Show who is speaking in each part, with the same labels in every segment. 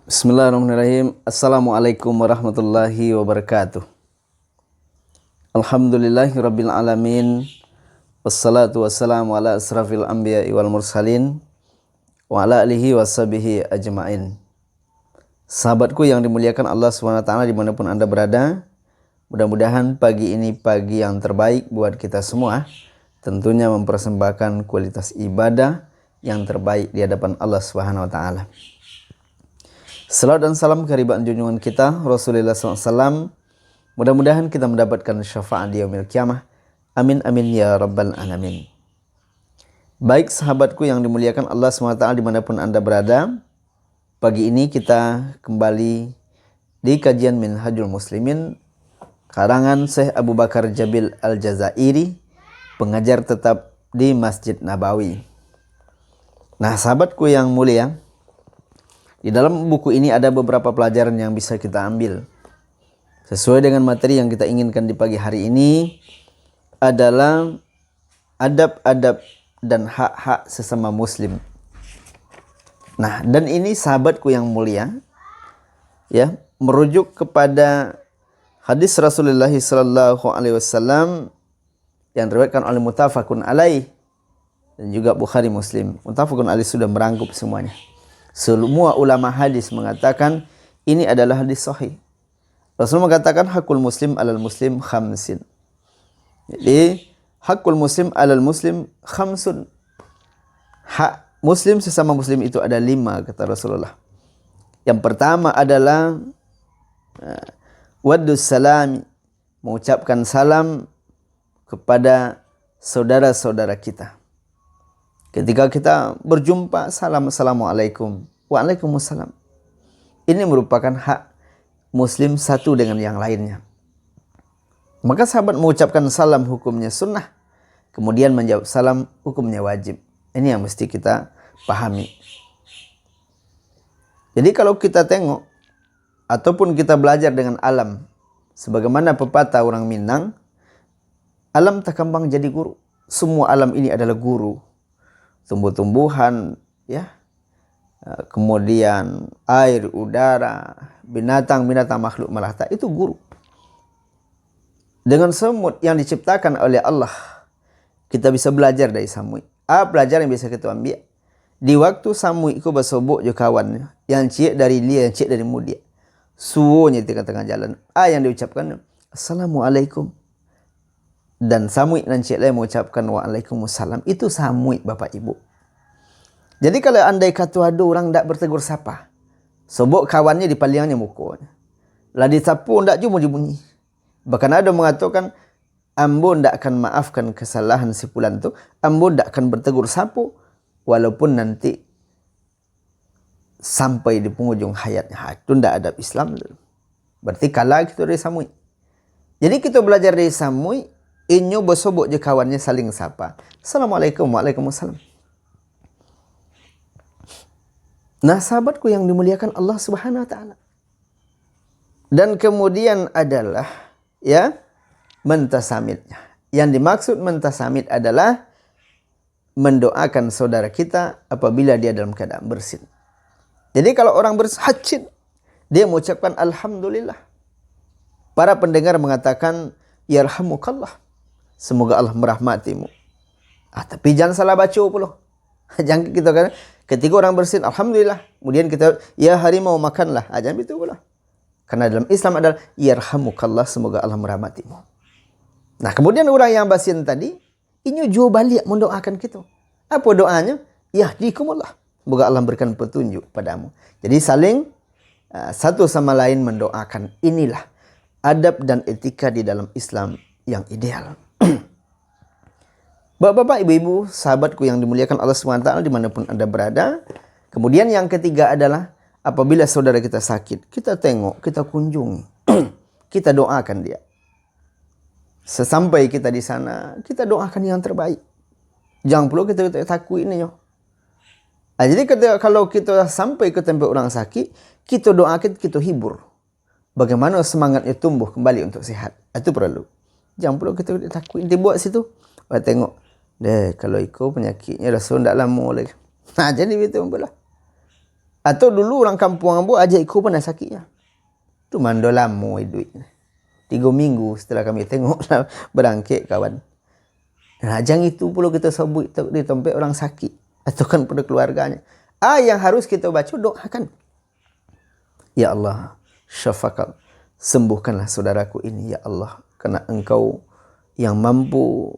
Speaker 1: Bismillahirrahmanirrahim. Assalamualaikum warahmatullahi wabarakatuh. Alhamdulillahirabbil alamin. Wassalatu wassalamu ala asrafil anbiya'i wal mursalin wa ala alihi washabihi ajmain. Sahabatku yang dimuliakan Allah SWT dimanapun Anda berada, mudah-mudahan pagi ini pagi yang terbaik buat kita semua. Tentunya mempersembahkan kualitas ibadah yang terbaik di hadapan Allah SWT. Salawat dan salam kehadirat junjungan kita Rasulullah SAW. Mudah-mudahan kita mendapatkan syafaat di yaumil qiyamah. Amin amin ya rabbal alamin. Baik sahabatku yang dimuliakan Allah SWT dimanapun Anda berada, pagi ini kita kembali di kajian Minhajul Muslimin karangan Syekh Abu Bakar Jabil Al-Jazairi, pengajar tetap di Masjid Nabawi. Nah sahabatku yang mulia, di dalam buku ini ada beberapa pelajaran yang bisa kita ambil. Sesuai dengan materi yang kita inginkan di pagi hari ini adalah adab-adab dan hak-hak sesama muslim. Nah, dan ini sahabatku yang mulia, ya, merujuk kepada hadis Rasulullah SAW yang diriwayatkan oleh Muttafaqun alaih dan juga Bukhari Muslim. Muttafaqun alaih sudah merangkup semuanya. Semua ulama hadis mengatakan ini adalah hadis sahih. Rasul mengatakan hakul muslim alal muslim khamsin. Jadi hakul muslim alal muslim khamsun. Hak muslim sesama muslim itu ada 5 kata Rasulullah. Yang pertama adalah waddus salami, mengucapkan salam kepada saudara-saudara kita. Ketika kita berjumpa, salam, assalamualaikum, waalaikumsalam. Ini merupakan hak muslim satu dengan yang lainnya. Maka sahabat mengucapkan salam hukumnya sunnah, kemudian menjawab salam hukumnya wajib. Ini yang mesti kita pahami. Jadi kalau kita tengok ataupun kita belajar dengan alam, sebagaimana pepatah orang Minang, alam tak kembang jadi guru. Semua alam ini adalah guru. Tumbuh-tumbuhan, ya, kemudian air, udara, binatang-binatang makhluk melata, itu guru. Dengan semut yang diciptakan oleh Allah, kita bisa belajar dari samui. Pelajaran yang bisa kita ambil. Di waktu samui itu bersobok je kawan, yang cik dari dia, yang cik dari mudia. Suonya di tengah-tengah jalan. Yang diucapkan, Assalamualaikum. Dan samui dan cik lain mengucapkan waalaikumsalam. Itu samui Bapak Ibu. Jadi kalau andai kata ada orang tak bertegur sapa, sobok kawannya di palingnya muka, lah disapu tak cuma bunyi. Bahkan ada mengatakan, ambo tak akan maafkan kesalahan si fulan tu, ambo tak akan bertegur sapu walaupun nanti sampai di penghujung hayatnya. Itu tak adab Islam. Berarti kalah kita dari samui. Jadi kita belajar dari samui, inyo bersobok je kawannya saling sapa. Assalamualaikum, waalaikumsalam. Nah, sahabatku yang dimuliakan Allah Subhanahu wa taala. Dan kemudian adalah ya mentasamidnya. Yang dimaksud mentasamid adalah mendoakan saudara kita apabila dia dalam keadaan bersin. Jadi kalau orang berhajin, dia mengucapkan alhamdulillah. Para pendengar mengatakan yarhamukallah. Semoga Allah merahmatimu. Tapi jangan salah baca pula. Jangan kita kan ketika orang bersin alhamdulillah, kemudian kita ya harimau makanlah. Jangan begitu pula. Karena dalam Islam adalah yarhamukallah, semoga Allah merahmatimu. Nah, kemudian orang yang bersin tadi ini jauh balik mendoakan kita. Apa doanya? Yahdikumullah. Semoga Allah berikan petunjuk padamu. Jadi saling satu sama lain mendoakan. Inilah adab dan etika di dalam Islam yang ideal. Bapak-bapak, ibu-ibu, sahabatku yang dimuliakan Allah SWT dimanapun Anda berada. Kemudian yang ketiga adalah apabila saudara kita sakit, kita tengok, kita kunjungi, kita doakan dia. Sesampai kita di sana, kita doakan yang terbaik. Jangan perlu kita takut ini. Jadi kalau kita sampai ke tempat orang sakit, kita doakan, kita hibur. Bagaimana semangatnya tumbuh kembali untuk sehat. Itu perlu. Jangan perlu kita takut. Dia buat situ. Tengok. Kalau ikut penyakitnya Rasul tak lama lagi. Jadi begitu pula. Atau dulu orang kampung ambo aja ikut pernah sakitnya. Tu mando lamo duit. 3 minggu setelah kami tengok berangkit kawan. Nah, jangan itu pula kita sebut di tempat orang sakit atau kan pada keluarganya. Yang harus kita baca doakan. Ya Allah, syafaqal, sembuhkanlah saudaraku ini ya Allah, karena Engkau yang mampu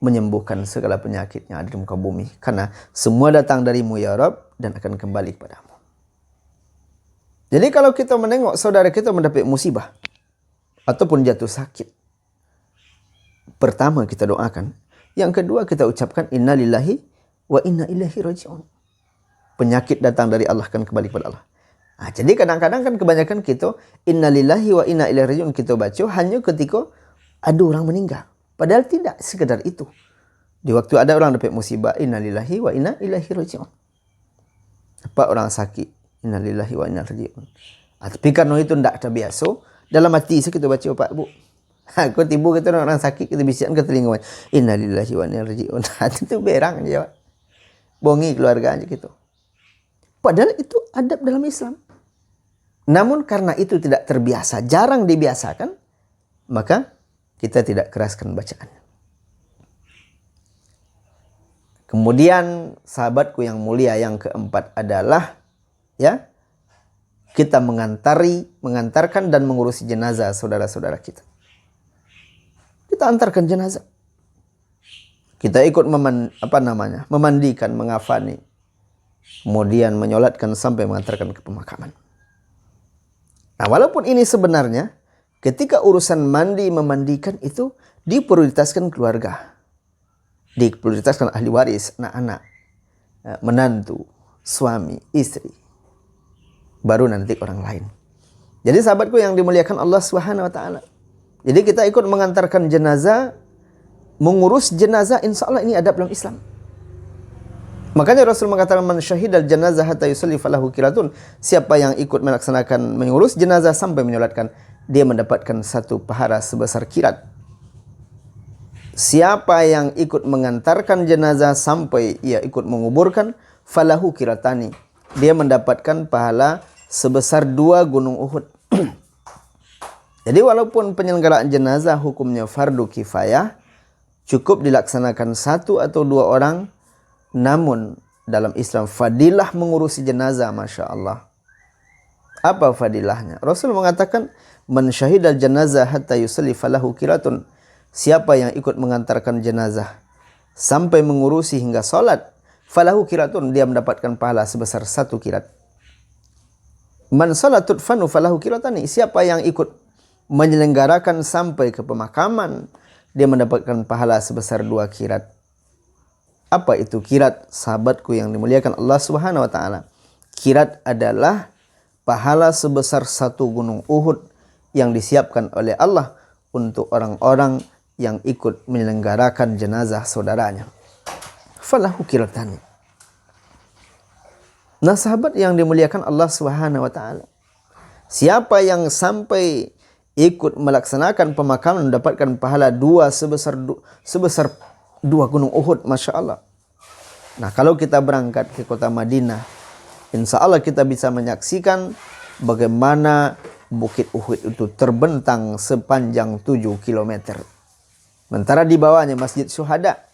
Speaker 1: menyembuhkan segala penyakit yang ada di muka bumi, karena semua datang darimu ya Rabb dan akan kembali kepadamu. Jadi kalau kita menengok saudara kita mendapat musibah ataupun jatuh sakit, pertama kita doakan. Yang kedua kita ucapkan innalillahi wa inna ilaihi raji'un. Penyakit datang dari Allah kan kembali kepada Allah. Jadi kadang-kadang kan kebanyakan kita innalillahi wa inna ilaihi raji'un kita baca hanya ketika ada orang meninggal. Padahal tidak sekedar itu. Di waktu ada orang dapat musibah, innalillahi wa inna ilaihi raji'un. Apa orang sakit, innalillahi wa inna ilaihi raji'un. Tapi karena itu tidak terbiasa, dalam hati kita baca Pak Bu. Kau tiba kita orang sakit, kita bisikan ke telinga, innalillahi wa inna ilaihi raji'un. Itu berang jawab. Bongi keluarga aja gitu. Padahal itu adab dalam Islam. Namun karena itu tidak terbiasa, jarang dibiasakan, maka kita tidak keraskan bacaan. Kemudian sahabatku yang mulia yang keempat adalah ya, kita mengantarkan dan mengurusi jenazah saudara-saudara kita. Kita antarkan jenazah. Kita ikut memandikan, mengafani, kemudian menyolatkan sampai mengantarkan ke pemakaman. Nah, walaupun ini sebenarnya ketika urusan mandi memandikan itu diprioritaskan keluarga, diprioritaskan ahli waris, anak-anak, menantu, suami, istri, baru nanti orang lain. Jadi sahabatku yang dimuliakan Allah Subhanahu wa taala, jadi kita ikut mengantarkan jenazah, mengurus jenazah, insya Allah ini adab dalam Islam. Makanya Rasul mengatakan man syahidal janazah hatta yusalli falahu qiratun. Siapa yang ikut melaksanakan mengurus jenazah sampai menyolatkan, dia mendapatkan 1 pahala sebesar qirat. Siapa yang ikut mengantarkan jenazah sampai ia ikut menguburkan, falahu qiratani. Dia mendapatkan pahala sebesar 2 gunung Uhud. Jadi walaupun penyelenggaraan jenazah hukumnya fardu kifayah, cukup dilaksanakan 1 atau 2 orang, namun dalam Islam fadilah mengurusi jenazah, Masya Allah. Apa fadilahnya? Rasul mengatakan man syahidal janazah hatta yusalli falahu qiratun. Siapa yang ikut mengantarkan jenazah sampai mengurusi hingga salat, falahu qiratun, dia mendapatkan pahala sebesar 1 qirat. Man salatut fanu falahu qiratani. Siapa yang ikut menyelenggarakan sampai ke pemakaman, dia mendapatkan pahala sebesar 2 qirat. Apa itu qirat? Sahabatku yang dimuliakan Allah Subhanahu wa taala. Qirat adalah pahala sebesar 1 gunung Uhud yang disiapkan oleh Allah untuk orang-orang yang ikut menyelenggarakan jenazah saudaranya. Falahu qiratani. Nah, sahabat yang dimuliakan Allah Subhanahu wa taala, siapa yang sampai ikut melaksanakan pemakaman mendapatkan pahala 2 sebesar 2 gunung Uhud, Masya Allah. Nah, kalau kita berangkat ke kota Madinah, insya Allah kita bisa menyaksikan bagaimana Bukit Uhud itu terbentang sepanjang 7 km. Sementara di bawahnya Masjid Syuhada.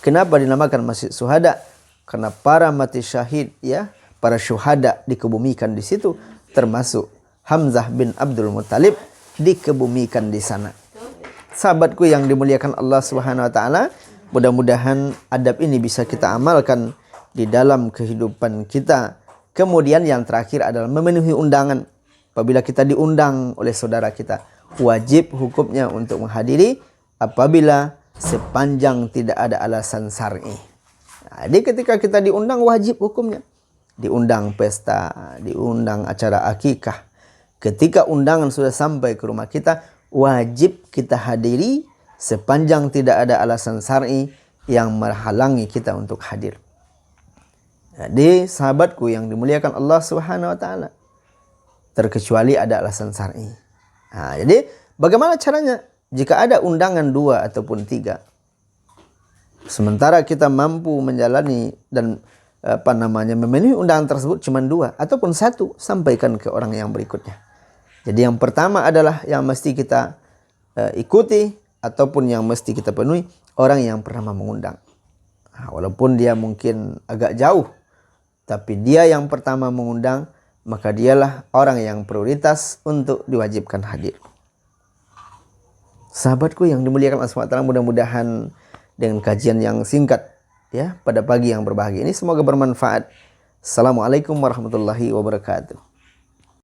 Speaker 1: Kenapa dinamakan Masjid Syuhada? Karena para mati syahid, ya, para syuhada dikebumikan di situ, termasuk Hamzah bin Abdul Muttalib dikebumikan di sana. Sahabatku yang dimuliakan Allah Subhanahu wa taala, mudah-mudahan adab ini bisa kita amalkan di dalam kehidupan kita. Kemudian yang terakhir adalah memenuhi undangan. Apabila kita diundang oleh saudara kita, wajib hukumnya untuk menghadiri apabila sepanjang tidak ada alasan syar'i. Jadi ketika kita diundang, wajib hukumnya. Diundang pesta, diundang acara akikah. Ketika undangan sudah sampai ke rumah kita, wajib kita hadiri sepanjang tidak ada alasan syar'i yang menghalangi kita untuk hadir. Jadi sahabatku yang dimuliakan Allah Subhanahu wa taala, terkecuali ada alasan syar'i. Nah, jadi bagaimana caranya? Jika ada undangan 2 ataupun 3, sementara kita mampu menjalani dan memenuhi undangan tersebut cuma 2 ataupun 1, sampaikan ke orang yang berikutnya. Jadi yang pertama adalah yang mesti kita ikuti ataupun yang mesti kita penuhi orang yang pertama mengundang. Walaupun dia mungkin agak jauh, tapi dia yang pertama mengundang, maka dialah orang yang prioritas untuk diwajibkan hadir. Sahabatku yang dimuliakan Allah SWT, mudah-mudahan dengan kajian yang singkat ya pada pagi yang berbahagia ini semoga bermanfaat. Assalamualaikum warahmatullahi wabarakatuh.